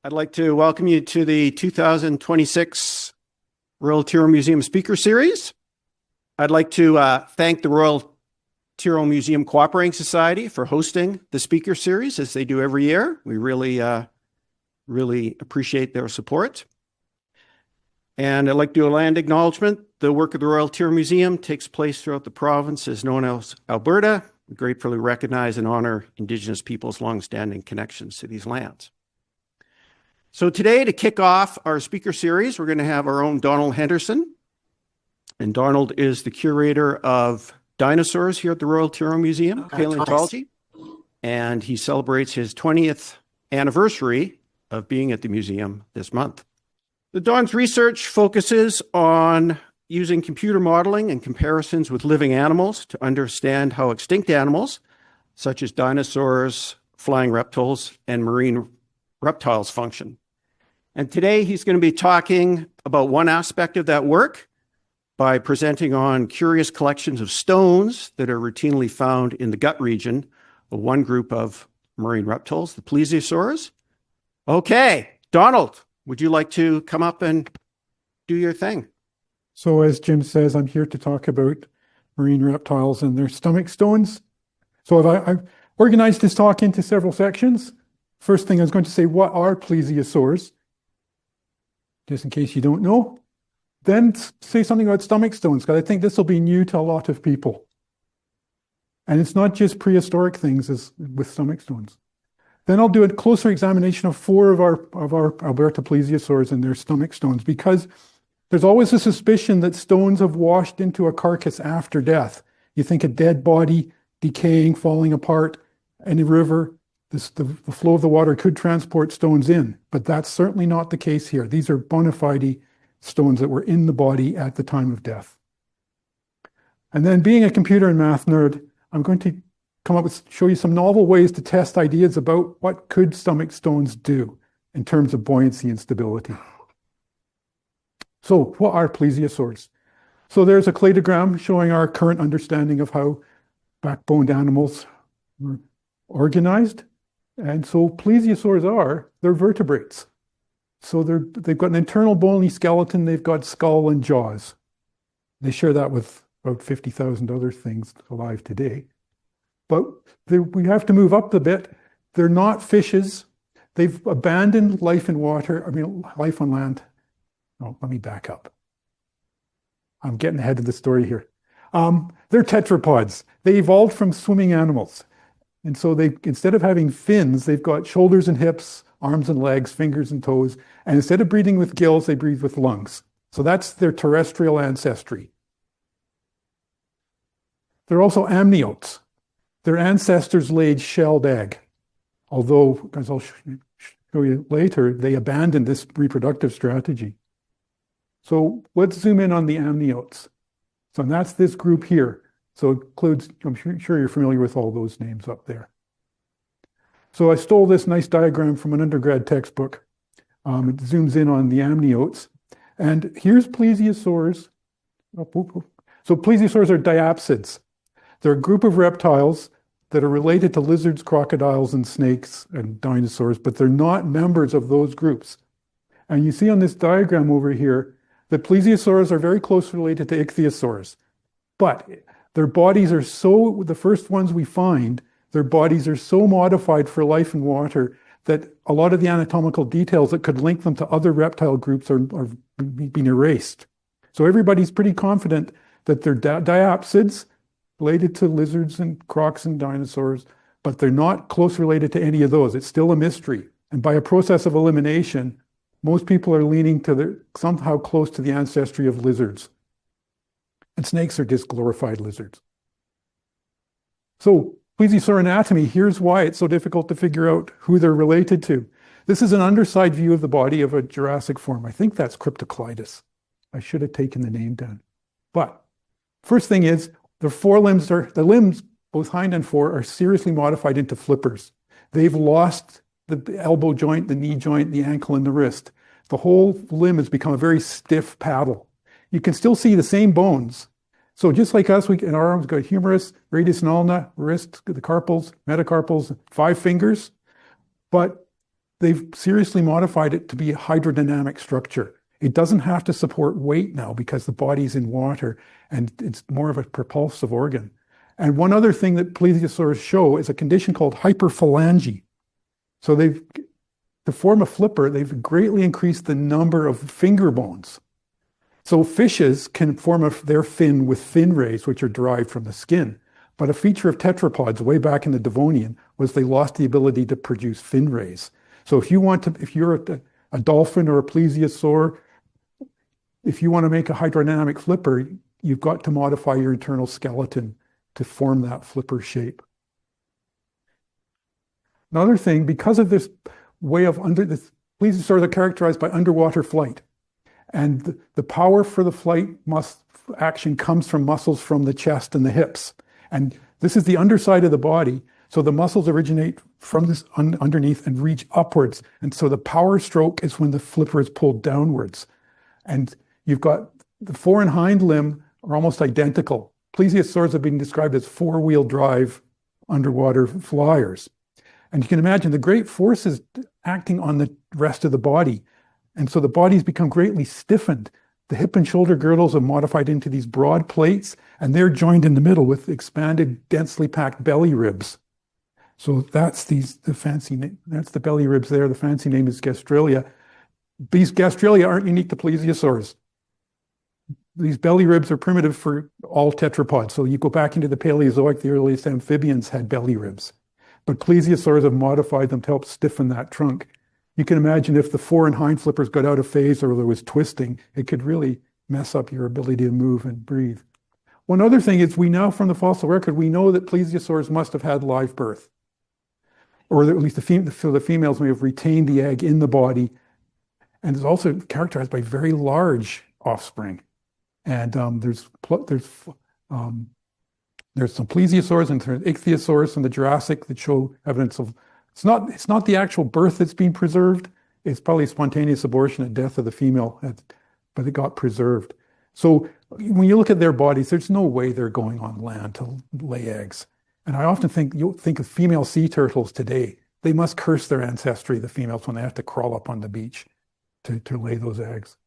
I'd like to welcome you to the 2026 Royal Tyrrell Museum Speaker Series. I'd like to thank the Royal Tyrrell Museum Cooperating Society for hosting the Speaker Series, as they do every year. We really appreciate their support. And I'd like to do a land acknowledgement. The work of the Royal Tyrrell Museum takes place throughout the province as known as Alberta. We gratefully recognize and honor Indigenous peoples' long-standing connections to these lands. So today, to kick off our speaker series, we're going to have our own Donald Henderson. And Donald is the curator of dinosaurs here at the Royal Tyrrell Museum, Palaeontology. And he celebrates his 20th anniversary of being at the museum this month. The Don's research focuses on using computer modeling and comparisons with living animals to understand how extinct animals, such as dinosaurs, flying reptiles, and marine reptiles function. And today he's going to be talking about one aspect of that work by presenting on curious collections of stones that are routinely found in the gut region of one group of marine reptiles, the plesiosaurs. Okay, Donald, would you like to come up and do your thing? So as Jim says, I'm here to talk about marine reptiles and their stomach stones. So I've organized this talk into several sections. First thing I was going to say, what are plesiosaurs? Just in case you don't know. Then say something about stomach stones, because I think this will be new to a lot of people. And it's not just prehistoric things as with stomach stones. Then I'll do a closer examination of four of our Alberta plesiosaurs and their stomach stones, because there's always a suspicion that stones have washed into a carcass after death. You think a dead body decaying, falling apart in a river, the flow of the water could transport stones in, but that's certainly not the case here. These are bona fide stones that were in the body at the time of death. And then, being a computer and math nerd, I'm going to show you some novel ways to test ideas about what could stomach stones do in terms of buoyancy and stability. So what are plesiosaurs? So there's a cladogram showing our current understanding of how backboned animals were organized. And so plesiosaurs they're vertebrates. So they've got an internal bony skeleton, they've got skull and jaws. They share that with about 50,000 other things alive today. But we have to move up a bit. They're not fishes. They've abandoned life in water, life on land. No, let me back up. I'm getting ahead of the story here. They're tetrapods. They evolved from swimming animals. And so instead of having fins, they've got shoulders and hips, arms and legs, fingers and toes. And instead of breathing with gills, they breathe with lungs. So that's their terrestrial ancestry. They're also amniotes. Their ancestors laid shelled egg. Although, as I'll show you later, they abandoned this reproductive strategy. So let's zoom in on the amniotes. So that's this group here. So it includes, I'm sure you're familiar with all those names up there. So I stole this nice diagram from an undergrad textbook. It zooms in on the amniotes. And here's plesiosaurs. So plesiosaurs are diapsids. They're a group of reptiles that are related to lizards, crocodiles, and snakes and dinosaurs, but they're not members of those groups. And you see on this diagram over here that plesiosaurs are very closely related to ichthyosaurs. But their bodies are the first ones we find, their bodies are so modified for life in water that a lot of the anatomical details that could link them to other reptile groups are being erased. So everybody's pretty confident that they're diapsids, related to lizards and crocs and dinosaurs, but they're not close related to any of those. It's still a mystery. And by a process of elimination, most people are leaning to they're somehow close to the ancestry of lizards. And snakes are just glorified lizards. So plesiosaur anatomy, here's why it's so difficult to figure out who they're related to. This is an underside view of the body of a Jurassic form. I think that's Cryptoclydus. I should have taken the name down. But first thing is, the limbs, both hind and fore, are seriously modified into flippers. They've lost the elbow joint, the knee joint, the ankle, and the wrist. The whole limb has become a very stiff paddle. You can still see the same bones. So just like us, in our arms, we've got humerus, radius and ulna, wrist, the carpals, metacarpals, 5 fingers. But they've seriously modified it to be a hydrodynamic structure. It doesn't have to support weight now because the body's in water and it's more of a propulsive organ. And one other thing that plesiosaurs show is a condition called hyperphalangy. So to form a flipper, they've greatly increased the number of finger bones. So fishes can form their fin with fin rays, which are derived from the skin. But a feature of tetrapods way back in the Devonian was they lost the ability to produce fin rays. So if you're a dolphin or a plesiosaur, if you want to make a hydrodynamic flipper, you've got to modify your internal skeleton to form that flipper shape. Another thing, because of this way of the plesiosaurs are characterized by underwater flight. And the power for the flight action comes from muscles from the chest and the hips. And this is the underside of the body. So the muscles originate from this underneath and reach upwards. And so the power stroke is when the flipper is pulled downwards. And you've got the fore and hind limb are almost identical. Plesiosaurs have been described as four-wheel drive underwater flyers. And you can imagine the great forces acting on the rest of the body. And so the body's become greatly stiffened. The hip and shoulder girdles are modified into these broad plates, and they're joined in the middle with expanded, densely packed belly ribs. So that's that's the belly ribs there. The fancy name is gastrilla. These gastrilla aren't unique to plesiosaurs. These belly ribs are primitive for all tetrapods. So you go back into the Paleozoic, the earliest amphibians had belly ribs. But plesiosaurs have modified them to help stiffen that trunk. You can imagine if the fore and hind flippers got out of phase or there was twisting, it could really mess up your ability to move and breathe. One other thing is we now, from the fossil record, we know that plesiosaurs must have had live birth. Or at least the females may have retained the egg in the body. And it's also characterized by very large offspring. And there's some plesiosaurs and there's ichthyosaurs in the Jurassic that show evidence of, it's not the actual birth that's been preserved. It's probably spontaneous abortion and death of the female, but it got preserved. So when you look at their bodies, there's no way they're going on land to lay eggs. And I often you'll think of female sea turtles today. They must curse their ancestry, the females, when they have to crawl up on the beach to lay those eggs.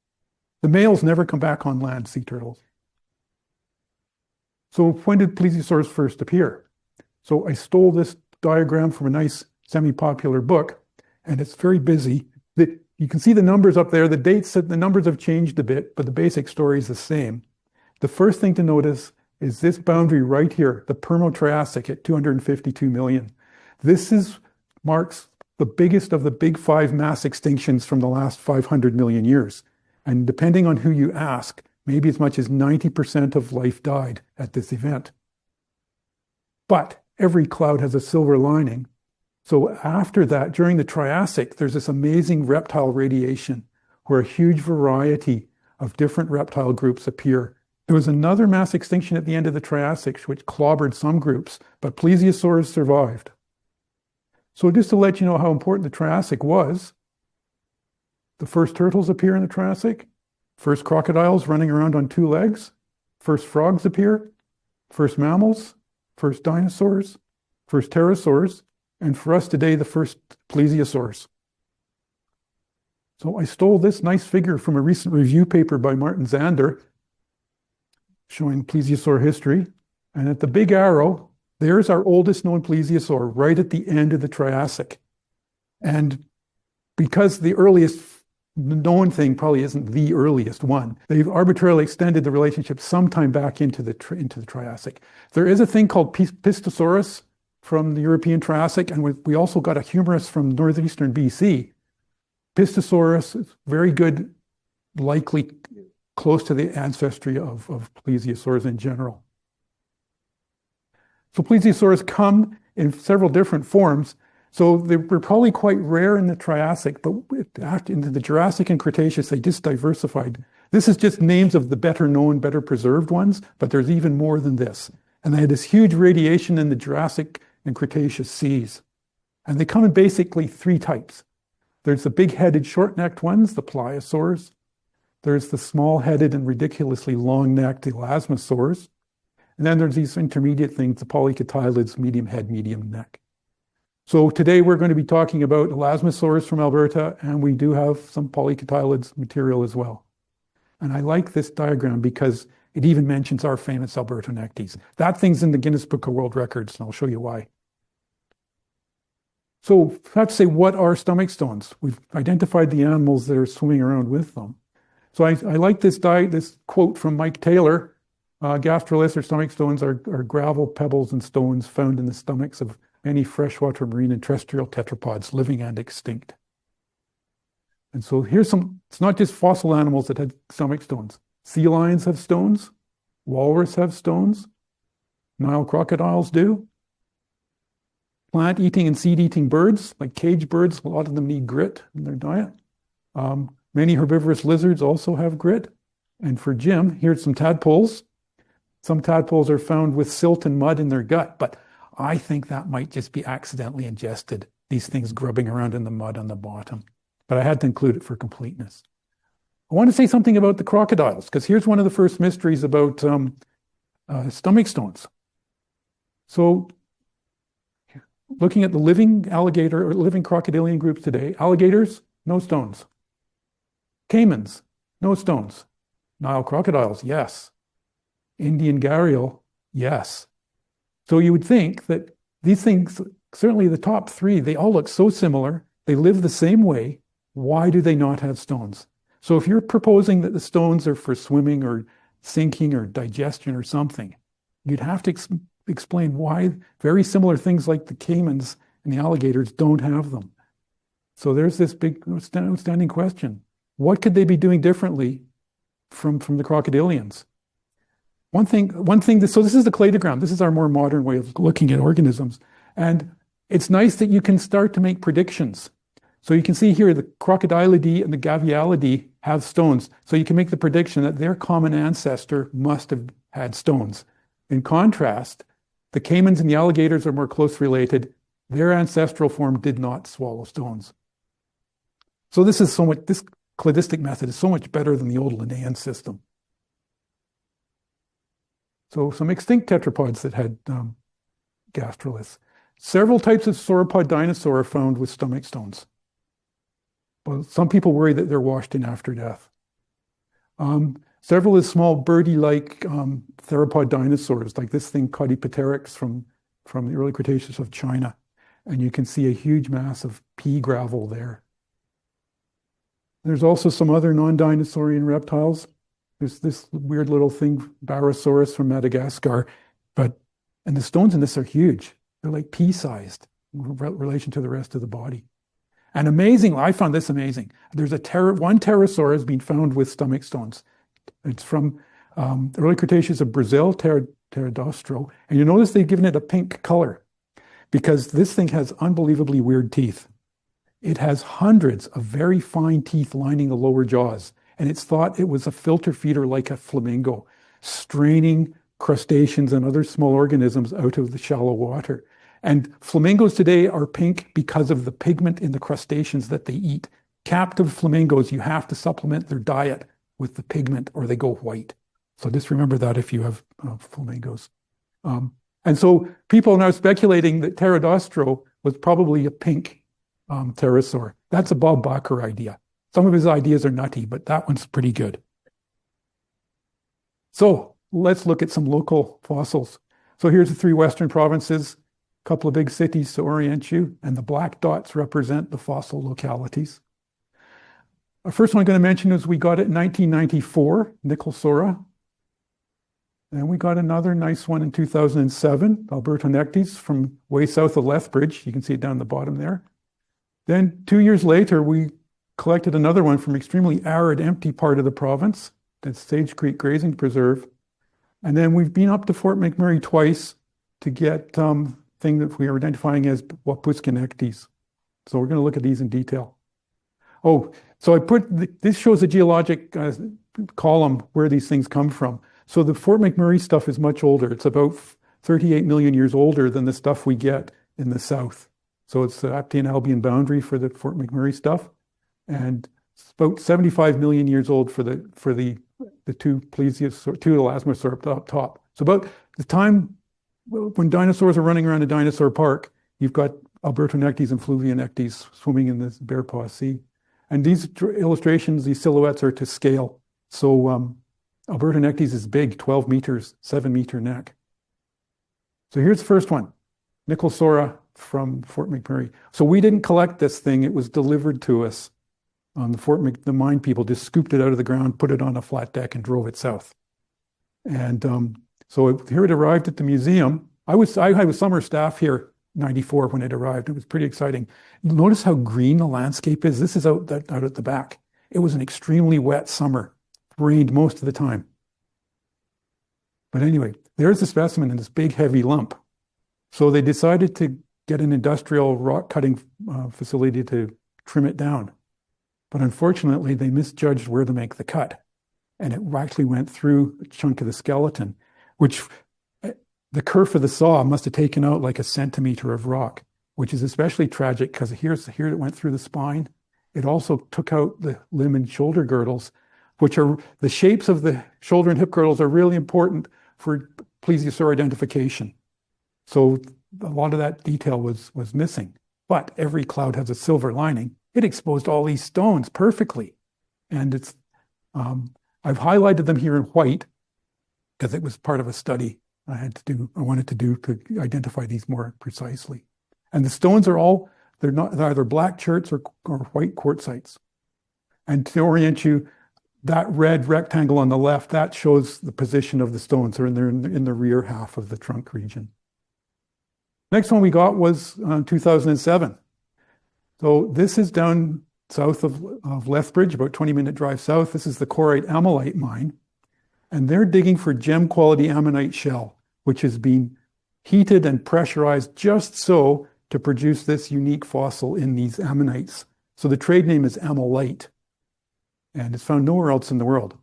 The males never come back on land, sea turtles. So when did plesiosaurs first appear? So I stole this diagram from a nice semi-popular book, and it's very busy. You can see the numbers up there. The dates, the numbers have changed a bit, but the basic story is the same. The first thing to notice is this boundary right here, the Permo-Triassic at 252 million. This marks the biggest of the big five mass extinctions from the last 500 million years. And depending on who you ask, maybe as much as 90% of life died at this event. But every cloud has a silver lining. So after that, during the Triassic, there's this amazing reptile radiation where a huge variety of different reptile groups appear. There was another mass extinction at the end of the Triassic, which clobbered some groups, but plesiosaurs survived. So just to let you know how important the Triassic was, the first turtles appear in the Triassic, first crocodiles running around on two legs, first frogs appear, first mammals, first dinosaurs, first pterosaurs, and for us today, the first plesiosaurs. So I stole this nice figure from a recent review paper by Martin Zander showing plesiosaur history. And at the big arrow, there's our oldest known plesiosaur right at the end of the Triassic. And because the earliest known thing probably isn't the earliest one, they've arbitrarily extended the relationship sometime back into the Triassic. There is a thing called Plesiosaurus from the European Triassic, and we also got a humerus from northeastern BC. Plesiosaurus is very good, likely close to the ancestry of plesiosaurs in general. So plesiosaurs come in several different forms. So they were probably quite rare in the Triassic, but into the Jurassic and Cretaceous, they just diversified. This is just names of the better known, better preserved ones, but there's even more than this. And they had this huge radiation in the Jurassic and Cretaceous seas. And they come in basically three types. There's the big-headed, short-necked ones, the pliosaurs. There's the small-headed and ridiculously long-necked elasmosaurs. And then there's these intermediate things, the polycotylids, medium head, medium neck. So today we're going to be talking about elasmosaurs from Alberta, and we do have some polycotyloids material as well. And I like this diagram because it even mentions our famous Albertonectes. That thing's in the Guinness Book of World Records, and I'll show you why. So I have to say, what are stomach stones? We've identified the animals that are swimming around with them. So I like this quote from Mike Taylor. Gastroliths or stomach stones are gravel, pebbles, and stones found in the stomachs of any freshwater marine and terrestrial tetrapods, living and extinct. And so here's some, it's not just fossil animals that had stomach stones. Sea lions have stones, walrus have stones, Nile crocodiles do. Plant-eating and seed-eating birds, like cage birds, a lot of them need grit in their diet. Many herbivorous lizards also have grit. And for Jim, here's some tadpoles. Some tadpoles are found with silt and mud in their gut, but I think that might just be accidentally ingested, these things grubbing around in the mud on the bottom. But I had to include it for completeness. I want to say something about the crocodiles, because here's one of the first mysteries about stomach stones. So looking at the living alligator or living crocodilian groups today, alligators, no stones. Caimans, no stones. Nile crocodiles, yes. Indian gharial, yes. So you would think that these things, certainly the top three, they all look so similar. They live the same way. Why do they not have stones? So if you're proposing that the stones are for swimming or sinking or digestion or something, you'd have to explain why very similar things like the caimans and the alligators don't have them. So there's this big outstanding question. What could they be doing differently from the crocodilians? One thing, so this is the cladogram. This is our more modern way of looking at organisms. And it's nice that you can start to make predictions. So you can see here the Crocodilidae and the Gavialidae have stones. So you can make the prediction that their common ancestor must have had stones. In contrast, the caimans and the alligators are more closely related. Their ancestral form did not swallow stones. So this cladistic method is so much better than the old Linnaean system. So some extinct tetrapods that had gastroliths. Several types of sauropod dinosaur are found with stomach stones. But some people worry that they're washed in after death. Several of the small birdie-like theropod dinosaurs, like this thing, Caudipteryx from the early Cretaceous of China. And you can see a huge mass of pea gravel there. There's also some other non-dinosaurian reptiles. There's this weird little thing, Barosaurus from Madagascar, and the stones in this are huge. They're like pea-sized in relation to the rest of the body. And amazing, I found this amazing. There's one pterosaur has been found with stomach stones. It's from the early Cretaceous of Brazil, Pterodostro, and you notice they've given it a pink color because this thing has unbelievably weird teeth. It has hundreds of very fine teeth lining the lower jaws. And it's thought it was a filter feeder like a flamingo, straining crustaceans and other small organisms out of the shallow water. And flamingos today are pink because of the pigment in the crustaceans that they eat. Captive flamingos, you have to supplement their diet with the pigment or they go white. So just remember that if you have flamingos. And so people are now speculating that Pterodostro was probably a pink pterosaur. That's a Bob Bacher idea. Some of his ideas are nutty, but that one's pretty good. So let's look at some local fossils. So here's the three Western provinces, a couple of big cities to orient you, and the black dots represent the fossil localities. The first one I'm going to mention is we got it in 1994, Nicholsora. And we got another nice one in 2007, Albertonectes from way south of Lethbridge. You can see it down the bottom there. Then 2 years later, we collected another one from extremely arid, empty part of the province, that's Sage Creek Grazing Preserve. And then we've been up to Fort McMurray twice to get thing that we are identifying as Wapuskinectes. So we're going to look at these in detail. Oh, so this shows a geologic column where these things come from. So the Fort McMurray stuff is much older. It's about 38 million years older than the stuff we get in the south. So it's the Aptian-Albian boundary for the Fort McMurray stuff. And it's about 75 million years old for the two plesiosaurs, two elasmosaurs up top. So about the time when dinosaurs are running around a dinosaur park, you've got Albertonectes and Fluvionectes swimming in this Bearpaw Sea. And these illustrations, these silhouettes are to scale. So Albertonectes is big, 12 meters, 7-meter neck. So here's the first one, Nicholsaura from Fort McMurray. So we didn't collect this thing. It was delivered to us. The mine people just scooped it out of the ground, put it on a flat deck and drove it south. And so here it arrived at the museum. I was summer staff here, 94 when it arrived. It was pretty exciting. Notice how green the landscape is. This is out at the back. It was an extremely wet summer. Rained most of the time. But anyway, there's the specimen in this big heavy lump. So they decided to get an industrial rock cutting facility to trim it down. But unfortunately, they misjudged where to make the cut. And it actually went through a chunk of the skeleton, which the kerf of the saw must have taken out like a centimeter of rock, which is especially tragic because here it went through the spine. It also took out the limb and shoulder girdles, which are the shapes of the shoulder and hip girdles are really important for plesiosaur identification. So a lot of that detail was missing. But every cloud has a silver lining. It exposed all these stones perfectly. And it's I've highlighted them here in white because it was part of a study I wanted to do to identify these more precisely. And the stones they're either black cherts or white quartzites. And to orient you, that red rectangle on the left, that shows the position of the stones. They're in the rear half of the trunk region. Next one we got was 2007. So this is down south of Lethbridge, about 20-minute drive south. This is the Corite Ammonite mine. And they're digging for gem quality ammonite shell, which has been heated and pressurized just so to produce this unique fossil in these ammonites. So the trade name is ammonite. And it's found nowhere else in the world.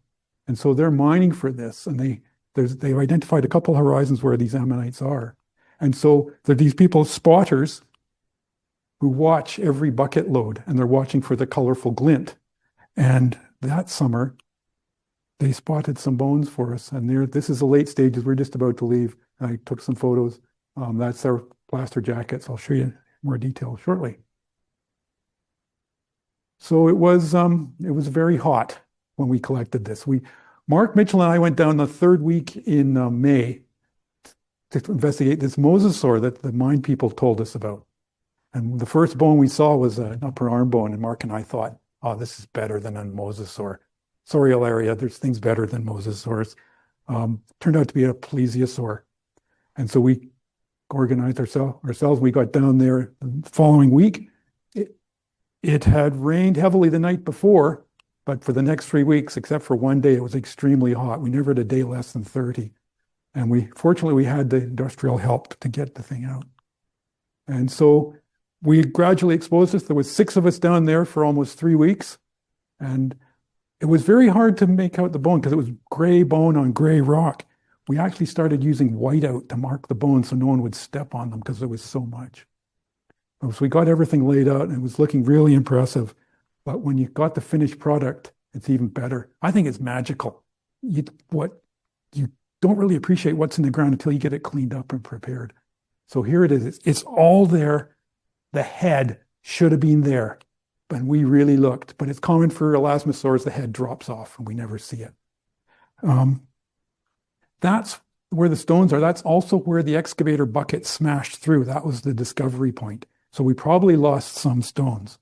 And so they're mining for this, and they've identified a couple of horizons where these ammonites are. And so there are these people, spotters, who watch every bucket load, and they're watching for the colorful glint. And that summer, they spotted some bones for us, and this is the late stages. We're just about to leave. I took some photos. That's our plaster jackets. I'll show you more detail shortly. So it was very hot when we collected this. Mark Mitchell and I went down the third week in May to investigate this mosasaur that the mine people told us about. And the first bone we saw was an upper arm bone, and Mark and I thought, oh, this is better than a mosasaur. Sorry, Ilaria, there's things better than mosasaurs. Turned out to be a plesiosaur. And so we organized ourselves. We got down there the following week. It had rained heavily the night before, but for the next 3 weeks, except for one day, it was extremely hot. We never had a day less than 30. And fortunately, we had the industrial help to get the thing out. And so we gradually exposed this. There was 6 of us down there for almost 3 weeks. And it was very hard to make out the bone because it was gray bone on gray rock. We actually started using whiteout to mark the bone so no one would step on them because there was so much. So we got everything laid out and it was looking really impressive. But when you got the finished product, it's even better. I think it's magical. You don't really appreciate what's in the ground until you get it cleaned up and prepared. So here it is. It's all there. The head should have been there, but we really looked. But it's common for elasmosaurs, the head drops off and we never see it. That's where the stones are. That's also where the excavator bucket smashed through. That was the discovery point. So we probably lost some stones.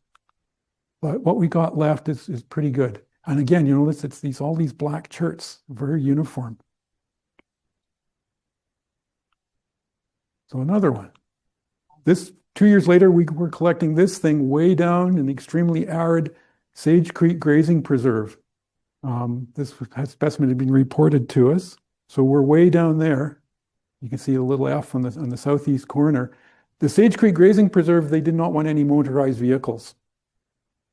But what we got left is pretty good. And again, you notice it's all these black cherts, very uniform. So another one. 2 years later, we were collecting this thing way down in the extremely arid Sage Creek Grazing Preserve. This specimen had been reported to us. So we're way down there. You can see a little F on the southeast corner. The Sage Creek Grazing Preserve, they did not want any motorized vehicles.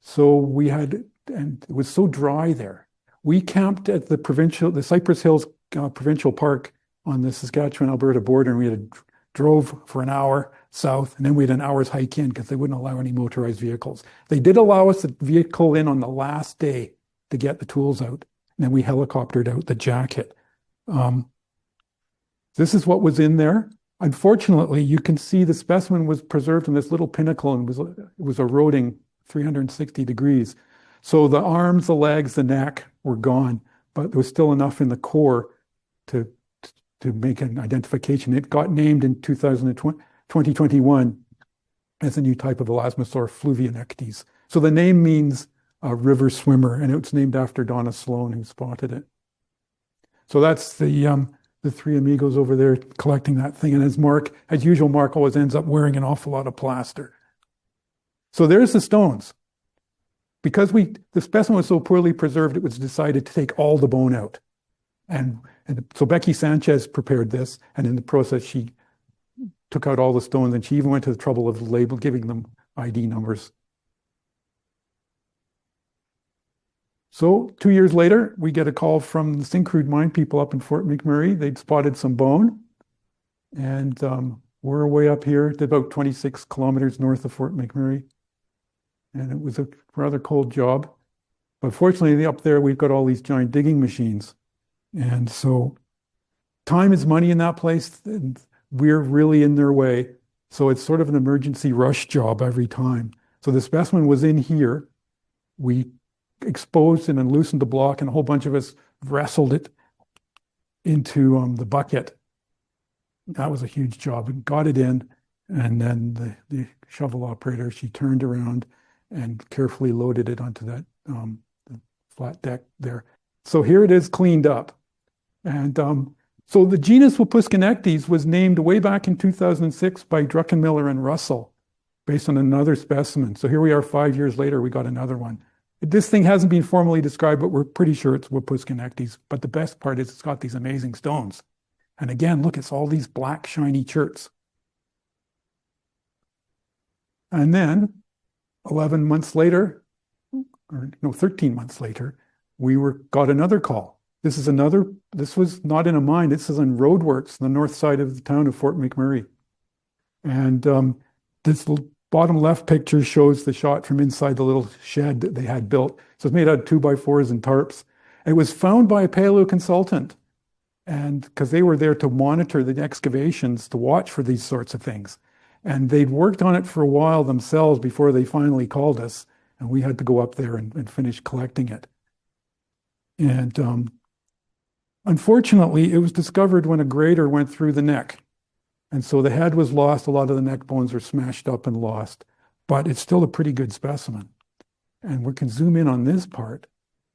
So and it was so dry there. We camped at the Cypress Hills Provincial Park on the Saskatchewan-Alberta border, and we drove for an hour south, and then we had an hour's hike in because they wouldn't allow any motorized vehicles. They did allow us the vehicle in on the last day to get the tools out, and then we helicoptered out the jacket. This is what was in there. Unfortunately, you can see the specimen was preserved in this little pinnacle and was eroding 360 degrees. So the arms, the legs, the neck were gone, but there was still enough in the core to make an identification. It got named in 2021 as a new type of elasmosaur, Fluvionectes. So the name means a river swimmer, and it's named after Donna Sloan, who spotted it. So that's the three amigos over there collecting that thing. And as usual, Mark always ends up wearing an awful lot of plaster. So there's the stones. Because the specimen was so poorly preserved, it was decided to take all the bone out. And so Becky Sanchez prepared this, and in the process, she took out all the stones, and she even went to the trouble of giving them ID numbers. So 2 years later, we get a call from the Syncrude mine people up in Fort McMurray. They'd spotted some bone, and we're way up here, about 26 kilometers north of Fort McMurray. And it was a rather cold job. But fortunately, up there, we've got all these giant digging machines. And so time is money in that place, and we're really in their way. So it's sort of an emergency rush job every time. So the specimen was in here. We exposed it and loosened the block, and a whole bunch of us wrestled it into the bucket. That was a huge job. We got it in, and then the shovel operator, she turned around and carefully loaded it onto that the flat deck there. So here it is cleaned up. And so the genus Wapuskinectes was named way back in 2006 by Druckenmiller and Russell based on another specimen. So here we are 5 years later, we got another one. This thing hasn't been formally described, but we're pretty sure it's Wapuskinectes. But the best part is it's got these amazing stones. And again, look, it's all these black shiny cherts. And then 11 months later, or no, 13 months later, we got another call. This was not in a mine, this is on roadworks on the north side of the town of Fort McMurray. And this bottom left picture shows the shot from inside the little shed that they had built. So it's made out of 2x4s and tarps. And it was found by a paleo consultant, and because they were there to monitor the excavations, to watch for these sorts of things. And they'd worked on it for a while themselves before they finally called us, and we had to go up there and finish collecting it. And unfortunately, it was discovered when a grader went through the neck. And so the head was lost, a lot of the neck bones were smashed up and lost, but it's still a pretty good specimen. And we can zoom in on this part.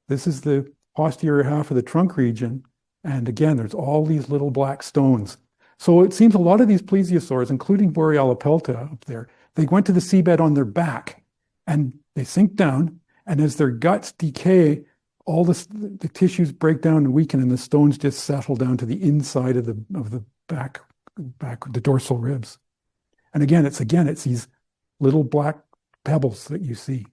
This is the posterior half of the trunk region. And again, there's all these little black stones. So it seems a lot of these plesiosaurs, including Borealopelta up there, they went to the seabed on their back and they sink down. And as their guts decay, all the tissues break down and weaken, and the stones just settle down to the inside of the back, the dorsal ribs. And again, it's these little black pebbles that you see.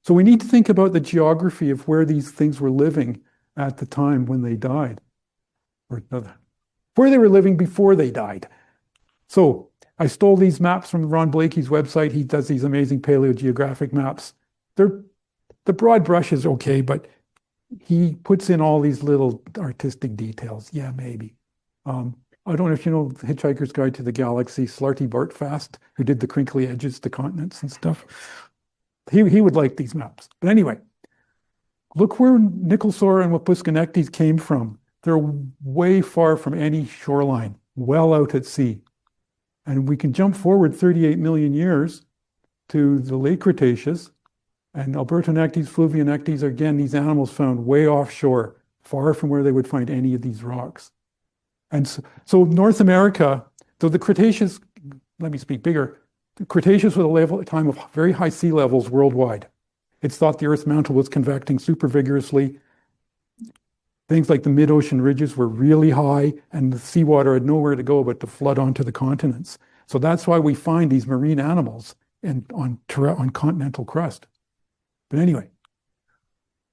So we need to think about the geography of where these things were living at the time when they died, or where they were living before they died. So I stole these maps from Ron Blakey's website. He does these amazing paleogeographic maps. The broad brush is okay, but he puts in all these little artistic details. Yeah, maybe. I don't know if you know The Hitchhiker's Guide to the Galaxy, Slarty Bartfast, who did the crinkly edges to continents and stuff. He would like these maps. But anyway, look where Nickelsaur and Wapuskinectes came from. They're way far from any shoreline, well out at sea. And we can jump forward 38 million years to the late Cretaceous. And Albertonectes, Fluvionectes are, again, these animals found way offshore, far from where they would find any of these rocks. And so North America, though the Cretaceous, let me speak bigger, the Cretaceous was a time of very high sea levels worldwide. It's thought the Earth's mantle was convecting super vigorously. Things like the mid-ocean ridges were really high, and the seawater had nowhere to go but to flood onto the continents. So that's why we find these marine animals on continental crust. But anyway,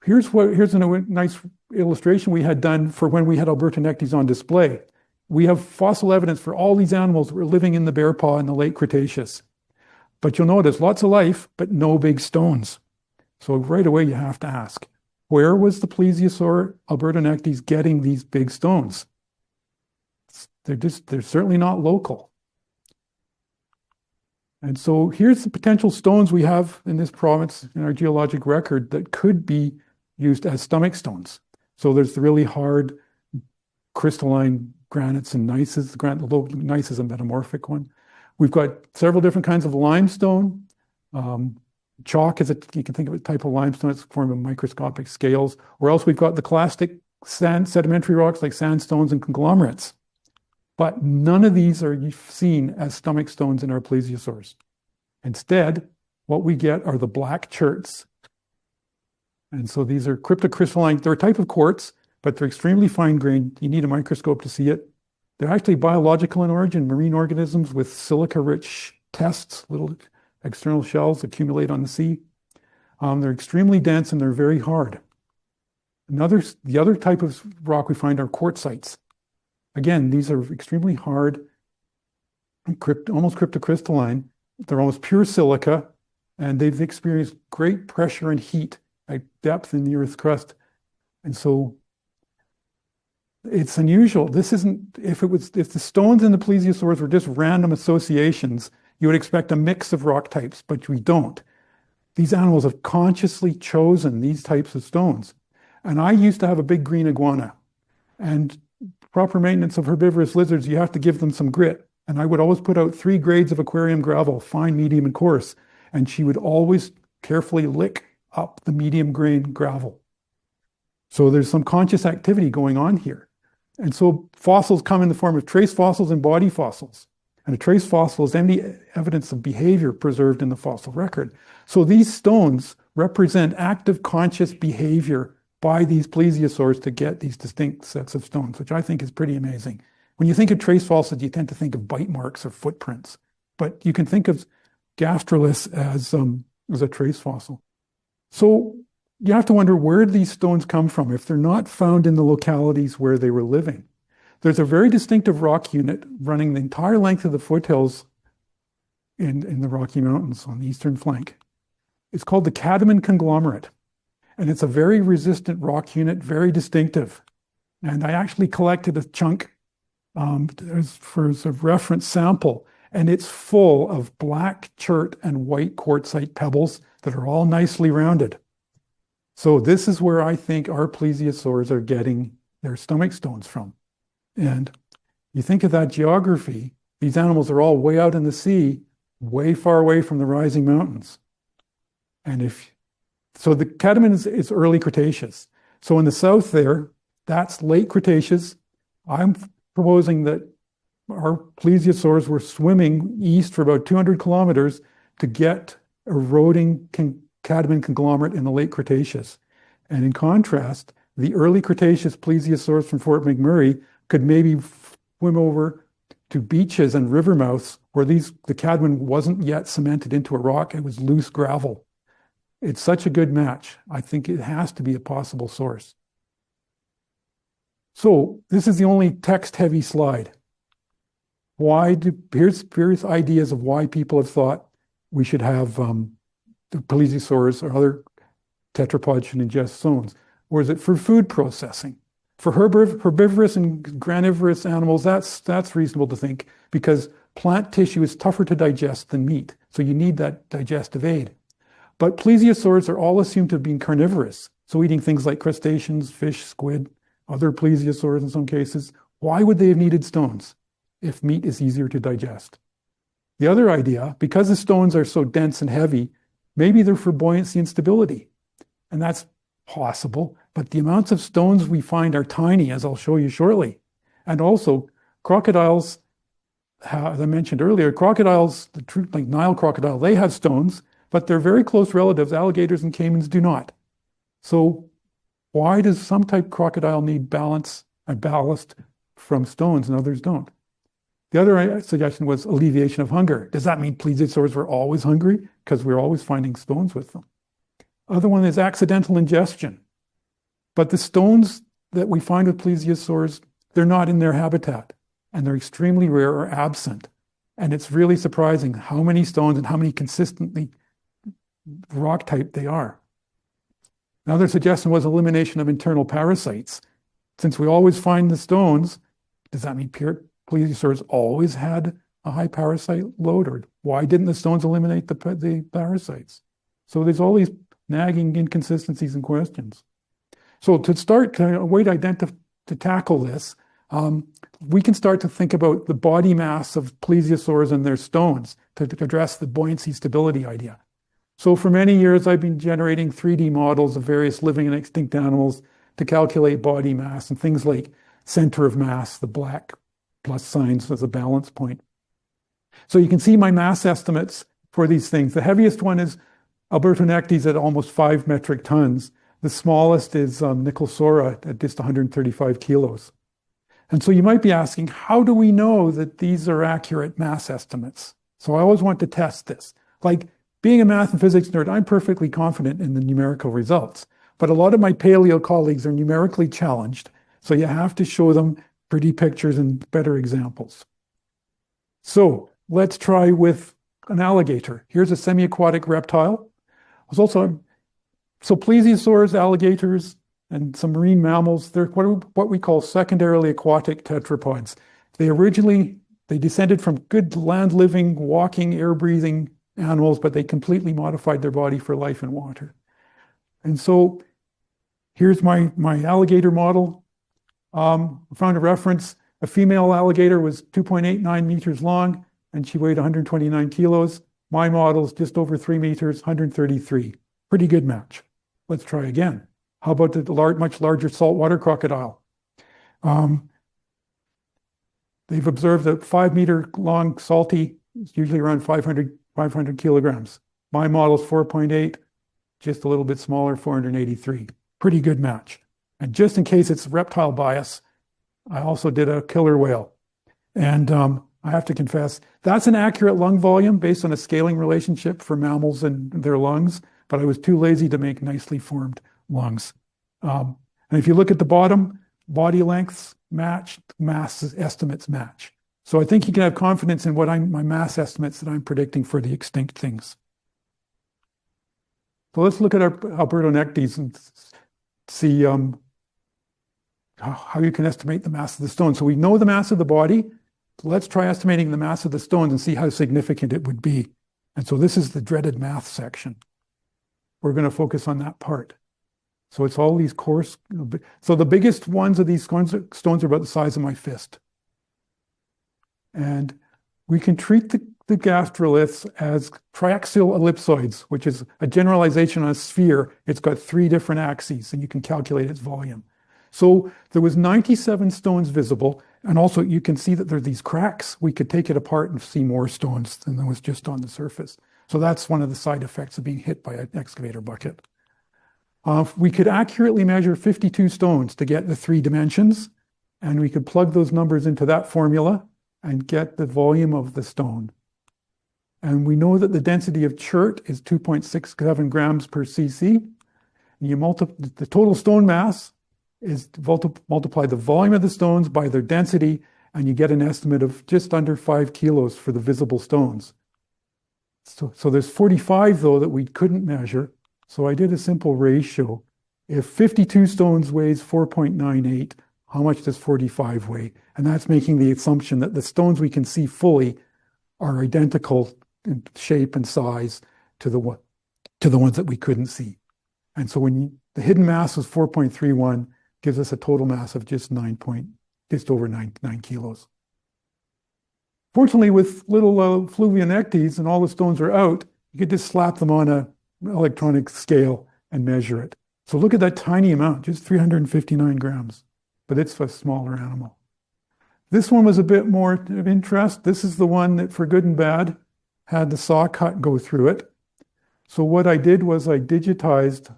here's a nice illustration we had done for when we had Albertonectes on display. We have fossil evidence for all these animals that were living in the bear paw in the late Cretaceous. But you'll notice lots of life, but no big stones. So right away you have to ask, where was the plesiosaur Albertonectes getting these big stones? they're certainly not local. And so here's the potential stones we have in this province in our geologic record that could be used as stomach stones. So there's the really hard crystalline granites and gneisses. The low gneiss is a metamorphic one. We've got several different kinds of limestone. Chalk is you can think of a type of limestone. It's formed of microscopic scales. Or else we've got the clastic sedimentary rocks like sandstones and conglomerates. But none of these are seen as stomach stones in our plesiosaurs. Instead, what we get are the black cherts. And so these are cryptocrystalline. They're a type of quartz, but they're extremely fine-grained. You need a microscope to see it. They're actually biological in origin, marine organisms with silica-rich tests, little external shells accumulate on the sea. They're extremely dense and they're very hard. The other type of rock we find are quartzites. Again, these are extremely hard, almost cryptocrystalline. They're almost pure silica, and they've experienced great pressure and heat at depth in the Earth's crust. And so it's unusual. This isn't, if the stones in the plesiosaurs were just random associations, you would expect a mix of rock types, but we don't. These animals have consciously chosen these types of stones. And I used to have a big green iguana, and proper maintenance of herbivorous lizards, you have to give them some grit. And I would always put out 3 grades of aquarium gravel, fine, medium, and coarse. And she would always carefully lick up the medium grain gravel. So there's some conscious activity going on here. And so fossils come in the form of trace fossils and body fossils. And a trace fossil is any evidence of behavior preserved in the fossil record. So these stones represent active conscious behavior by these plesiosaurs to get these distinct sets of stones, which I think is pretty amazing. When you think of trace fossils, you tend to think of bite marks or footprints, but you can think of Gastroliths as a trace fossil. So you have to wonder, where do these stones come from if they're not found in the localities where they were living? There's a very distinctive rock unit running the entire length of the foothills in the Rocky Mountains on the eastern flank. It's called the Cadmian conglomerate. And it's a very resistant rock unit, very distinctive. And I actually collected a chunk for a reference sample, and it's full of black chert and white quartzite pebbles that are all nicely rounded. So this is where I think our plesiosaurs are getting their stomach stones from. And you think of that geography, these animals are all way out in the sea, way far away from the rising mountains. And so the Cadmian is early Cretaceous. So in the south there, that's late Cretaceous. I'm proposing that our plesiosaurs were swimming east for about 200 kilometers to get eroding Cadmian conglomerate in the late Cretaceous. And in contrast, the early Cretaceous plesiosaurs from Fort McMurray could maybe swim over to beaches and river mouths where the Cadmian wasn't yet cemented into a rock. It was loose gravel. It's such a good match. I think it has to be a possible source. So this is the only text-heavy slide. Here's ideas of why people have thought we should have the plesiosaurs or other tetrapods should ingest stones. Or is it for food processing? For herbivorous and granivorous animals, that's reasonable to think, because plant tissue is tougher to digest than meat. So you need that digestive aid. But plesiosaurs are all assumed to have been carnivorous, so eating things like crustaceans, fish, squid, other plesiosaurs in some cases. Why would they have needed stones if meat is easier to digest? The other idea, because the stones are so dense and heavy, maybe they're for buoyancy and stability. And that's possible, but the amounts of stones we find are tiny, as I'll show you shortly. And also, crocodiles, as I mentioned earlier, crocodiles, like Nile crocodile, they have stones, but they're very close relatives. Alligators and caimans do not. So why does some type of crocodile need balance and ballast from stones and others don't? The other suggestion was alleviation of hunger. Does that mean plesiosaurs were always hungry? Because we're always finding stones with them. Other one is accidental ingestion. But the stones that we find with plesiosaurs, they're not in their habitat, and they're extremely rare or absent. And it's really surprising how many stones and how many consistently rock type they are. Another suggestion was elimination of internal parasites. Since we always find the stones, Does that mean plesiosaurs always had a high parasite load, or why didn't the stones eliminate the parasites? So there's all these nagging inconsistencies and questions. So to start, a way to tackle this, we can start to think about the body mass of plesiosaurs and their stones to address the buoyancy stability idea. So for many years, I've been generating 3D models of various living and extinct animals to calculate body mass and things like center of mass, the black plus signs as a balance point. So you can see my mass estimates for these things. The heaviest one is Albertonectes at almost 5 metric tons. The smallest is Nicholsaura at just 135 kilos. And so you might be asking, how do we know that these are accurate mass estimates? So I always want to test this. Like, being a math and physics nerd, I'm perfectly confident in the numerical results. But a lot of my paleo colleagues are numerically challenged, so you have to show them pretty pictures and better examples. So let's try with an alligator. Here's a semi-aquatic reptile. So plesiosaurs, alligators, and some marine mammals, they're what we call secondarily aquatic tetrapods. They descended from good land-living, walking, air-breathing animals, but they completely modified their body for life in water. And so here's my alligator model. I found a reference. A female alligator was 2.89 meters long, and she weighed 129 kilos. My model is just over 3 meters, 133. Pretty good match. Let's try again. How about the much larger saltwater crocodile? They've observed a 5 meter long salty, it's usually around 500 kilograms. My model is 4.8, just a little bit smaller, 483. Pretty good match. And just in case it's reptile bias, I also did a killer whale. And I have to confess, that's an accurate lung volume based on a scaling relationship for mammals and their lungs, but I was too lazy to make nicely formed lungs. And if you look at the bottom, body lengths match, mass estimates match. So I think you can have confidence in my mass estimates that I'm predicting for the extinct things. So let's look at our Albertonectes and see how you can estimate the mass of the stone. So we know the mass of the body. So let's try estimating the mass of the stones and see how significant it would be. And so this is the dreaded math section. We're going to focus on that part. So it's all these coarse. So the biggest ones of these stones are about the size of my fist. And we can treat the gastroliths as triaxial ellipsoids, which is a generalization on a sphere. It's got 3 different axes, and you can calculate its volume. So there was 97 stones visible, and also you can see that there are these cracks. We could take it apart and see more stones than there was just on the surface. So that's one of the side effects of being hit by an excavator bucket. We could accurately measure 52 stones to get the 3 dimensions, and we could plug those numbers into that formula and get the volume of the stone. And we know that the density of chert is 2.67 grams per cc. And you the total stone mass is multiply the volume of the stones by their density, and you get an estimate of just under 5 kilos for the visible stones. So there's 45, though, that we couldn't measure. So I did a simple ratio. If 52 stones weighs 4.98, how much does 45 weigh? And that's making the assumption that the stones we can see fully are identical in shape and size to the ones that we couldn't see. And so the hidden mass was 4.31, gives us a total mass of just over 9 kilos. Fortunately, with little Fluvionectes and all the stones are out, you could just slap them on an electronic scale and measure it. So look at that tiny amount, just 359 grams, but it's a smaller animal. This one was a bit more of interest. This is the one that, for good and bad, had the saw cut go through it. So what I did was I digitized,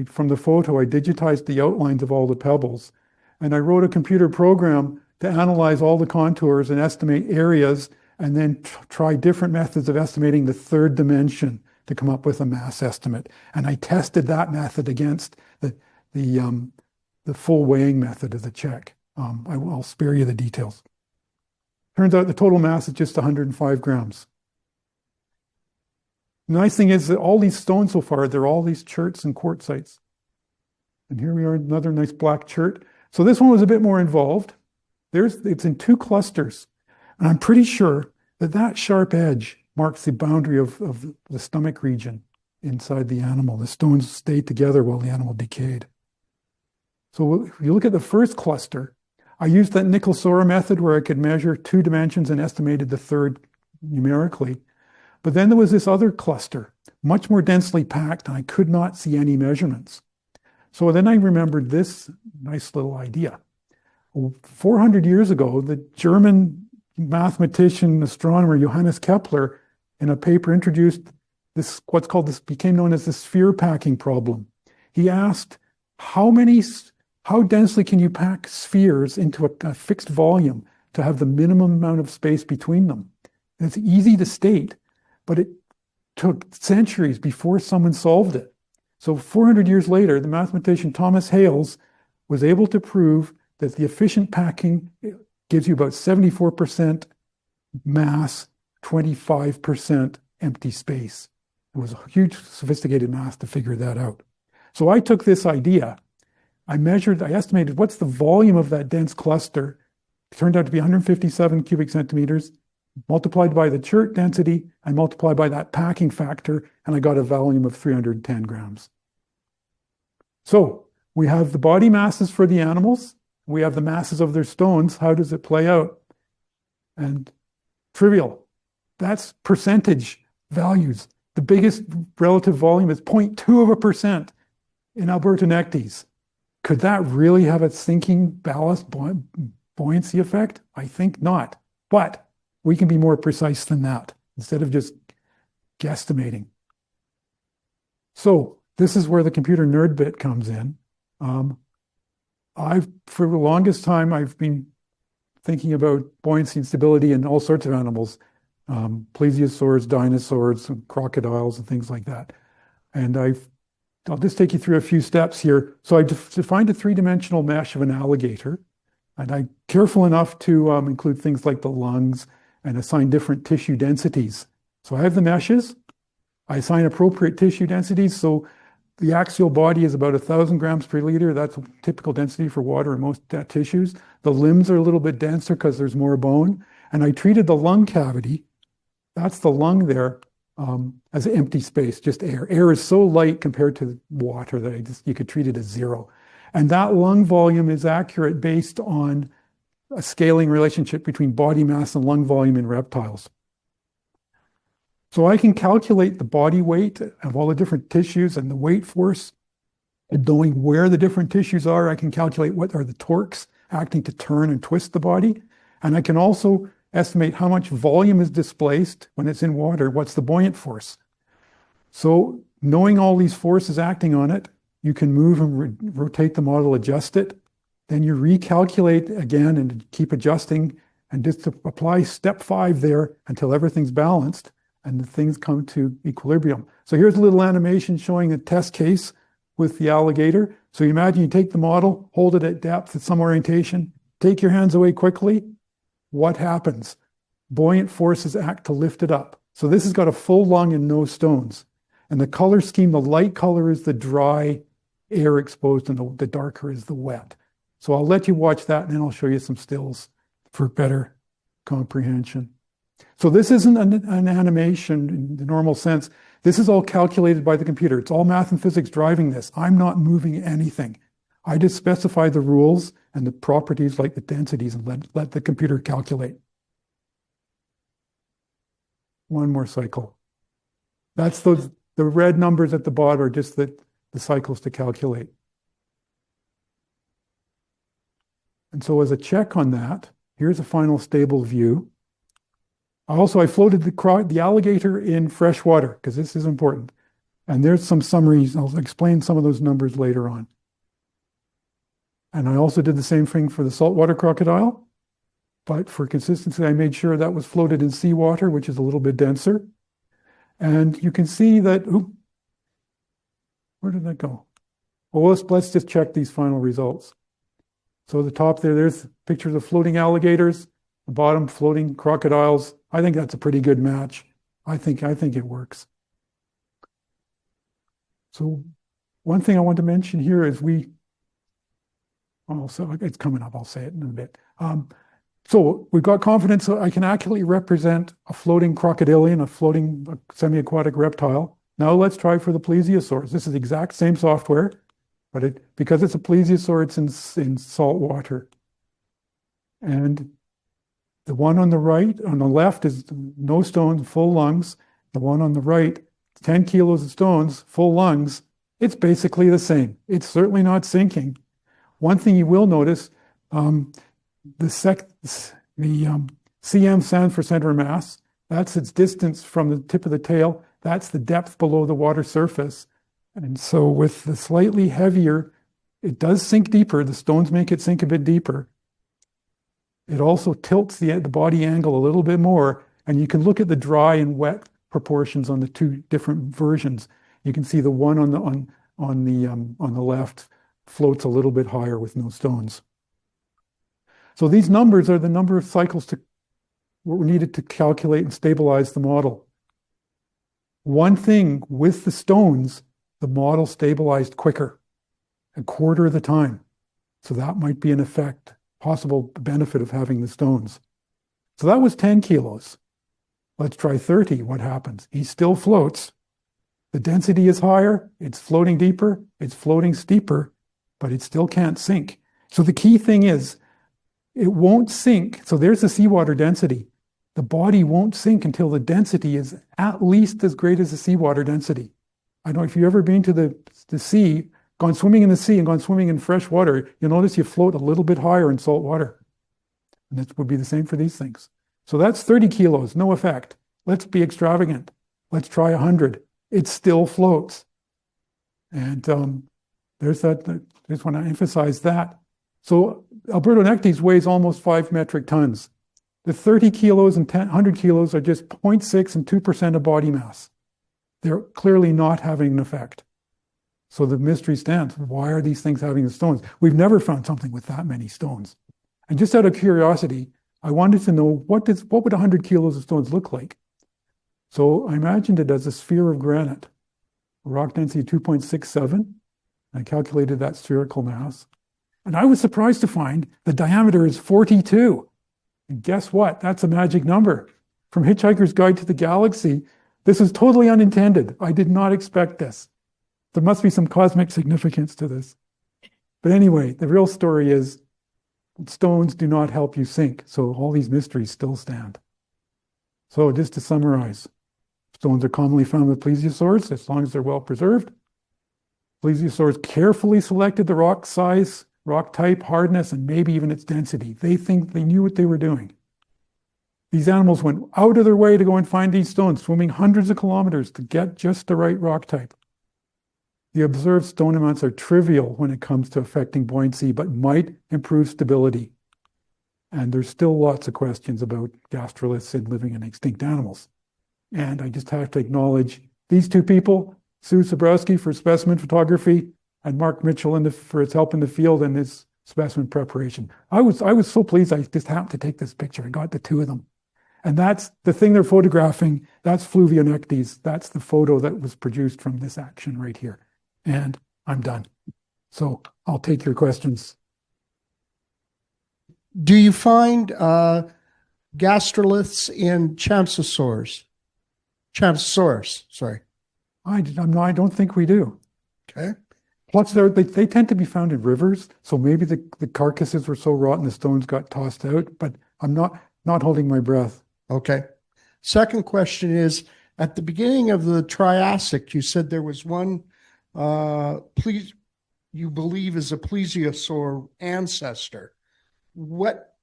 from the photo, I digitized the outlines of all the pebbles, and I wrote a computer program to analyze all the contours and estimate areas, and then try different methods of estimating the 3rd dimension to come up with a mass estimate. And I tested that method against the full weighing method of the check. I'll spare you the details. Turns out the total mass is just 105 grams. The nice thing is that all these stones so far, they're all these cherts and quartzites. And here we are, another nice black chert. So this one was a bit more involved. It's in two clusters. And I'm pretty sure that that sharp edge marks the boundary of the stomach region inside the animal. The stones stayed together while the animal decayed. So if you look at the first cluster, I used that Nicolsora method where I could measure 2 dimensions and estimated the third numerically. But then there was this other cluster, much more densely packed, and I could not see any measurements. So then I remembered this nice little idea. 400 years ago, the German mathematician, astronomer Johannes Kepler, in a paper introduced this, became known as the sphere packing problem. He asked, how densely can you pack spheres into a fixed volume to have the minimum amount of space between them? And it's easy to state, but it took centuries before someone solved it. So 400 years later, the mathematician Thomas Hales was able to prove that the efficient packing gives you about 74% mass, 25% empty space. It was a huge, sophisticated math to figure that out. So I took this idea, I estimated what's the volume of that dense cluster. It turned out to be 157 cubic centimeters, multiplied by the Chert density and multiplied by that packing factor, and I got a volume of 310 grams. So we have the body masses for the animals. We have the masses of their stones. How does it play out? And trivial. That's percentage values. The biggest relative volume is 0.2% in Alberta nectes. Could that really have a sinking ballast buoyancy effect? I think not. But we can be more precise than that instead of just guesstimating. So this is where the computer nerd bit comes in. For the longest time, I've been thinking about buoyancy and stability in all sorts of animals, plesiosaurs, dinosaurs, and crocodiles, and things like that. And I'll just take you through a few steps here. So I defined a 3-dimensional mesh of an alligator, and I'm careful enough to include things like the lungs and assign different tissue densities. So I have the meshes. I assign appropriate tissue densities. So the axial body is about 1,000 grams per liter. That's a typical density for water in most tissues. The limbs are a little bit denser because there's more bone. And I treated the lung cavity, that's the lung there, as an empty space, just air. Air is so light compared to water that you could treat it as 0. And that lung volume is accurate based on a scaling relationship between body mass and lung volume in reptiles. So I can calculate the body weight of all the different tissues and the weight force. And knowing where the different tissues are, I can calculate what are the torques acting to turn and twist the body. And I can also estimate how much volume is displaced when it's in water. What's the buoyant force? So knowing all these forces acting on it, you can move and rotate the model, adjust it. Then you recalculate again and keep adjusting and just apply step 5 there until everything's balanced and the things come to equilibrium. So here's a little animation showing a test case with the alligator. So you imagine you take the model, hold it at depth at some orientation, take your hands away quickly. What happens? Buoyant forces act to lift it up. So this has got a full lung and no stones. And the color scheme, the light color is the dry air exposed and the darker is the wet. So I'll let you watch that and then I'll show you some stills for better comprehension. So this isn't an animation in the normal sense. This is all calculated by the computer. It's all math and physics driving this. I'm not moving anything. I just specify the rules and the properties like the densities and let the computer calculate. One more cycle. That's the red numbers at the bottom are just the cycles to calculate. And so as a check on that, here's a final stable view. I floated the alligator in fresh water because this is important. And there's some summaries. I'll explain some of those numbers later on. And I also did the same thing for the saltwater crocodile. But for consistency, I made sure that was floated in seawater, which is a little bit denser. And you can see that, where did that go? Well, let's just check these final results. So the top there's pictures of floating alligators, the bottom floating crocodiles. I think that's a pretty good match. I think it works. So one thing I want to mention here is Also, it's coming up. I'll say it in a bit. So we've got confidence that I can accurately represent a floating crocodilian, a floating semi-aquatic reptile. Now let's try for the plesiosaurs. This is the exact same software, but because it's a plesiosaur, it's in salt water. And the one on the right, on the left is no stones, full lungs. The one on the right, 10 kilos of stones, full lungs. It's basically the same. It's certainly not sinking. One thing you will notice, the cm stands for center of mass. That's its distance from the tip of the tail. That's the depth below the water surface. And so with the slightly heavier, it does sink deeper. The stones make it sink a bit deeper. It also tilts the body angle a little bit more. And you can look at the dry and wet proportions on the two different versions. You can see the one on the left floats a little bit higher with no stones. So these numbers are the number of cycles were needed to calculate and stabilize the model. One thing with the stones, the model stabilized quicker, a quarter of the time. So that might be an effect, possible benefit of having the stones. So that was 10 kilos. Let's try 30. What happens? He still floats. The density is higher. It's floating deeper. It's floating steeper, but it still can't sink. So the key thing is, it won't sink. So there's the seawater density. The body won't sink until the density is at least as great as the seawater density. I don't know if you've ever been to the sea, gone swimming in the sea and gone swimming in fresh water, you'll notice you float a little bit higher in salt water. And that would be the same for these things. So that's 30 kilos, no effect. Let's be extravagant. Let's try 100. It still floats. And there's that. I just want to emphasize that. So Albertonectes weighs almost 5 metric tons. The 30 kilos and 100 kilos are just 0.6 and 2% of body mass. They're clearly not having an effect. So the mystery stands. Why are these things having the stones? We've never found something with that many stones. And just out of curiosity, I wanted to know what would 100 kilos of stones look like? So I imagined it as a sphere of granite, a rock density 2.67. I calculated that spherical mass. And I was surprised to find the diameter is 42. And guess what? That's a magic number. From Hitchhiker's Guide to the Galaxy, this is totally unintended. I did not expect this. There must be some cosmic significance to this. But anyway, the real story is stones do not help you sink. So all these mysteries still stand. So just to summarize, stones are commonly found with plesiosaurs as long as they're well preserved. Plesiosaurs carefully selected the rock size, rock type, hardness, and maybe even its density. They think they knew what they were doing. These animals went out of their way to go and find these stones, swimming hundreds of kilometers to get just the right rock type. The observed stone amounts are trivial when it comes to affecting buoyancy, but might improve stability. And there's still lots of questions about gastroliths and living and extinct animals. And I just have to acknowledge these two people, Sue Sabrowski for specimen photography, and Mark Mitchell for his help in the field and his specimen preparation. I was so pleased I just happened to take this picture. I got the two of them. And that's the thing they're photographing. That's Pluvionectes. That's the photo that was produced from this action right here. And I'm done. So I'll take your questions. Do you find gastroliths in Champsosaurs? Champsosaurus, sorry. I don't think we do. Okay. Plus, they tend to be found in rivers, so maybe the carcasses were so rotten the stones got tossed out, but I'm not holding my breath. Okay. Second question is, at the beginning of the Triassic, you said there was one, you believe is a plesiosaur ancestor. What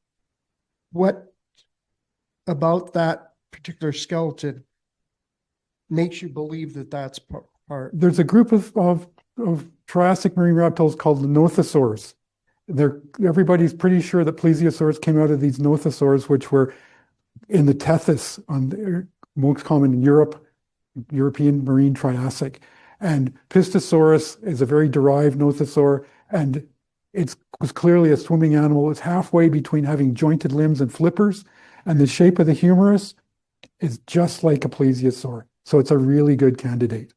about that particular skeleton makes you believe that that's part? There's a group of Triassic marine reptiles called the Nothosaurs. Everybody's pretty sure that plesiosaurs came out of these Nothosaurs, which were in the Tethys, most common in Europe, European marine Triassic. And Pistosaurus is a very derived Nothosaur, and it was clearly a swimming animal. It's halfway between having jointed limbs and flippers, and the shape of the humerus is just like a plesiosaur. So it's a really good candidate.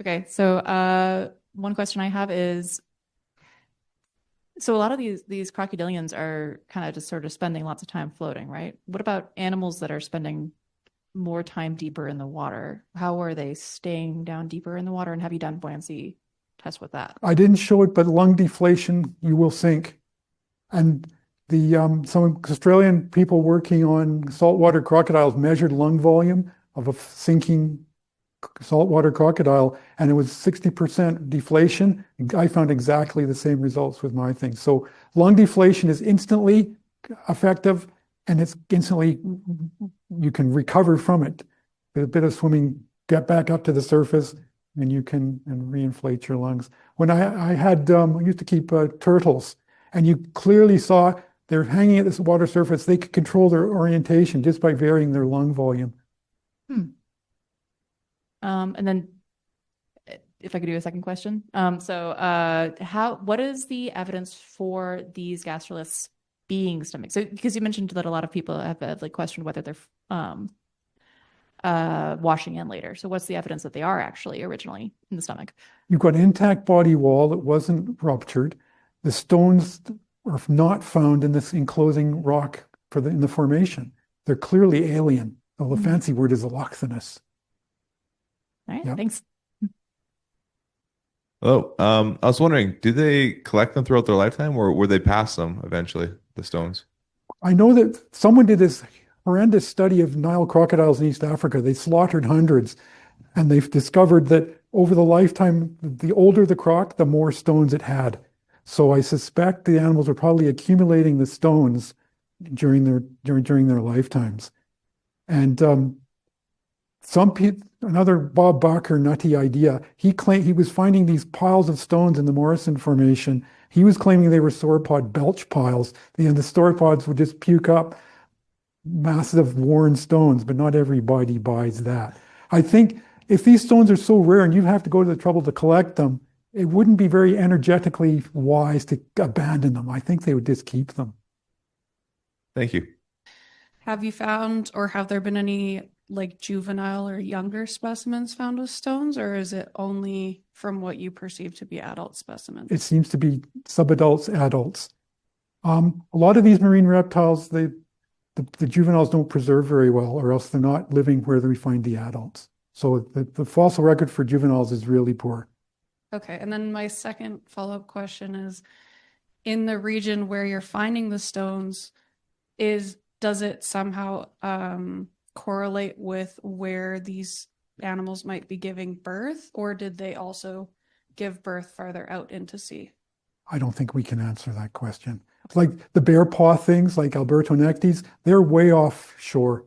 Okay, so one question I have is, So a lot of these crocodilians are kind of just sort of spending lots of time floating, right? What about animals that are spending more time deeper in the water? How are they staying down deeper in the water? And have you done buoyancy tests with that? I didn't show it, but lung deflation, you will sink. And the some Australian people working on saltwater crocodiles measured lung volume of a sinking saltwater crocodile, and it was 60% deflation. I found exactly the same results with my thing. So lung deflation is instantly effective, and it's instantly, you can recover from it. With a bit of swimming, get back up to the surface, and you can reinflate your lungs. When I used to keep turtles, and you clearly saw they're hanging at this water surface, they could control their orientation just by varying their lung volume. And then if I could do a second question. What is the evidence for these gastroliths being stomach? So, because you mentioned that a lot of people have like questioned whether they're washing in later. So what's the evidence that they are actually originally in the stomach? You've got an intact body wall that wasn't ruptured. The stones are not found in this enclosing rock in the formation. They're clearly alien. Well, the fancy word is allochthonous. All right, Yep. thanks. Oh, I was wondering, do they collect them throughout their lifetime, or would they pass them eventually, the stones? I know that someone did this horrendous study of Nile crocodiles in East Africa. They slaughtered hundreds, and they've discovered that over the lifetime, the older the croc, the more stones it had. So I suspect the animals are probably accumulating the stones during their lifetimes. And another Bob Barker nutty idea. He claimed he was finding these piles of stones in the Morrison Formation. He was claiming they were sauropod belch piles. The sauropods would just puke up massive worn stones, but not everybody buys that. I think if these stones are so rare and you have to go to the trouble to collect them, it wouldn't be very energetically wise to abandon them. I think they would just keep them. Thank you. Have you found, or have there been any like juvenile or younger specimens found with stones, or is it only from what you perceive to be adult specimens? It seems to be subadults, adults. A lot of these marine reptiles, the juveniles don't preserve very well, or else they're not living where we find the adults. So the fossil record for juveniles is really poor. Okay, and then my second follow-up question is, in the region where you're finding the stones, does it somehow correlate with where these animals might be giving birth, or did they also give birth farther out into sea? I don't think we can answer that question. Like the bear paw things, like Albertonectes, they're way offshore.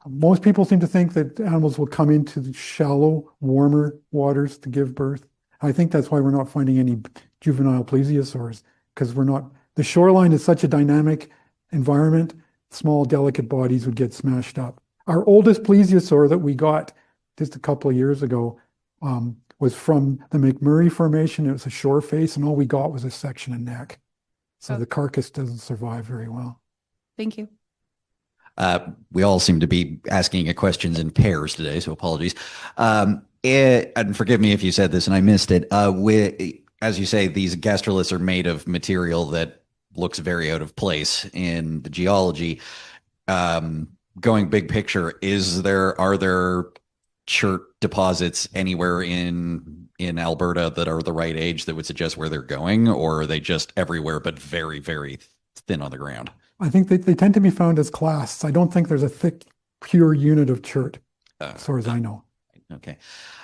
Most people seem to think that animals will come into the shallow, warmer waters to give birth. I think that's why we're not finding any juvenile plesiosaurs, because the shoreline is such a dynamic environment, small, delicate bodies would get smashed up. Our oldest plesiosaur that we got just a couple of years ago was from the McMurray Formation. It was a shore face, and all we got was a section of neck. So the carcass doesn't survive very well. Thank you. We all seem to be asking questions in pairs today, so apologies. And forgive me if you said this and I missed it. As you say, these gastroliths are made of material that looks very out of place in the geology. Going big picture, are there chert deposits anywhere in Alberta that are the right age that would suggest where they're going, or are they just everywhere but very, very thin on the ground? I think they tend to be found as clasts. I don't think there's a thick, pure unit of chert, as far as I know. Okay.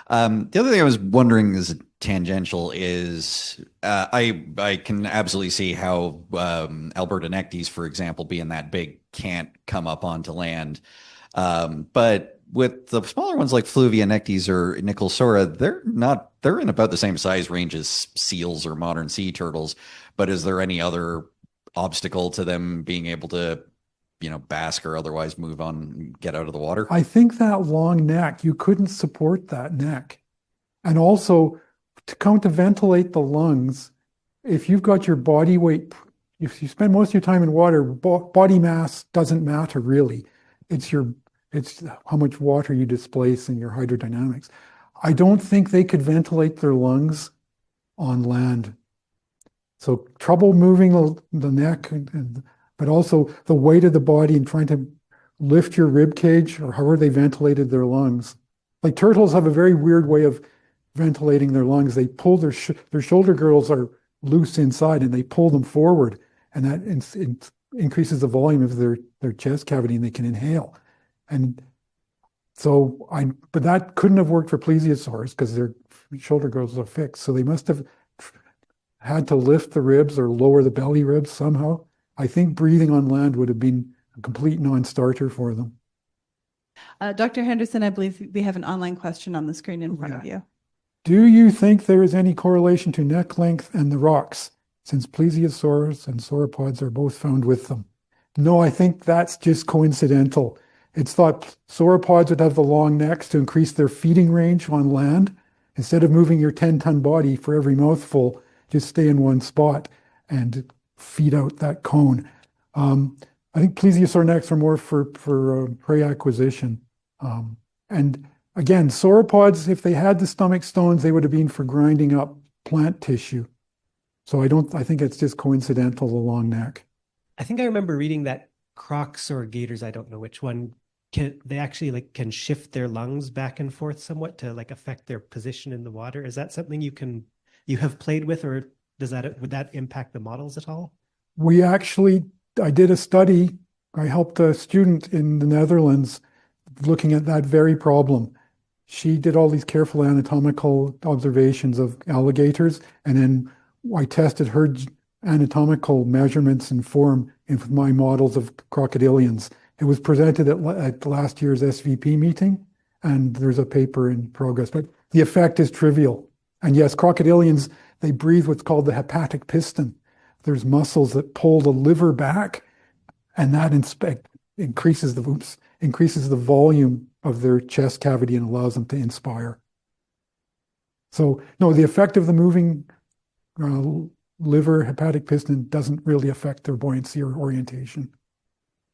The other thing I was wondering is tangential is I can absolutely see how Albertonectes, for example, being that big, can't come up onto land. But with the smaller ones like Fluvionectes or Nicholsaura, they're in about the same size range as seals or modern sea turtles. But is there any other obstacle to them being able to, bask or otherwise move on and get out of the water? I think that long neck, you couldn't support that neck. And also, to ventilate the lungs, if you've got your body weight, if you spend most of your time in water, body mass doesn't matter really. It's how much water you displace and your hydrodynamics. I don't think they could ventilate their lungs on land. So trouble moving the neck, but also the weight of the body and trying to lift your rib cage or however they ventilated their lungs. Like turtles have a very weird way of ventilating their lungs. They pull their shoulder girdles are loose inside and they pull them forward, and that increases the volume of their chest cavity and they can inhale. And so but that couldn't have worked for plesiosaurs because their shoulder girdles are fixed. So they must have had to lift the ribs or lower the belly ribs somehow. I think breathing on land would have been a complete non-starter for them. Dr. Henderson, I believe we have an online question on the screen in front of you. Do you think there is any correlation to neck length and the rocks, since plesiosaurs and sauropods are both found with them? No, I think that's just coincidental. It's thought sauropods would have the long necks to increase their feeding range on land. Instead of moving your 10-ton body for every mouthful, just stay in one spot and feed out that cone. I think plesiosaur necks are more for prey acquisition. And again, sauropods, if they had the stomach stones, they would have been for grinding up plant tissue. So I think it's just coincidental, the long neck. I think I remember reading that crocs or gators, I don't know which one, they actually can shift their lungs back and forth somewhat to affect their position in the water. Is that something you have played with, or would that impact the models at all? I did a study. I helped a student in the Netherlands looking at that very problem. She did all these careful anatomical observations of alligators, and then I tested her anatomical measurements and form with my models of crocodilians. It was presented at last year's SVP meeting, and there's a paper in progress, but the effect is trivial. And yes, crocodilians, they breathe what's called the hepatic piston. There's muscles that pull the liver back, and that increases the volume of their chest cavity and allows them to inspire. So no, the effect of the moving liver hepatic piston doesn't really affect their buoyancy or orientation.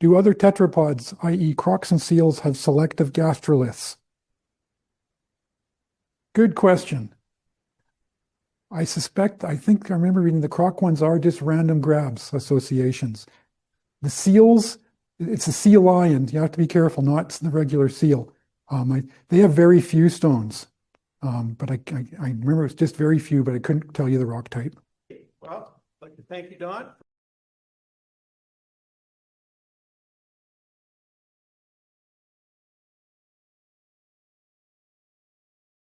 Do other tetrapods, i.e. crocs and seals, have selective gastroliths? Good question. I think I remember reading the croc ones are just random grabs associations. The seals, it's a sea lion. You have to be careful, not the regular seal. They have very few stones, but I remember it was just very few, but I couldn't tell you the rock type. Well, I'd like to thank you, Don.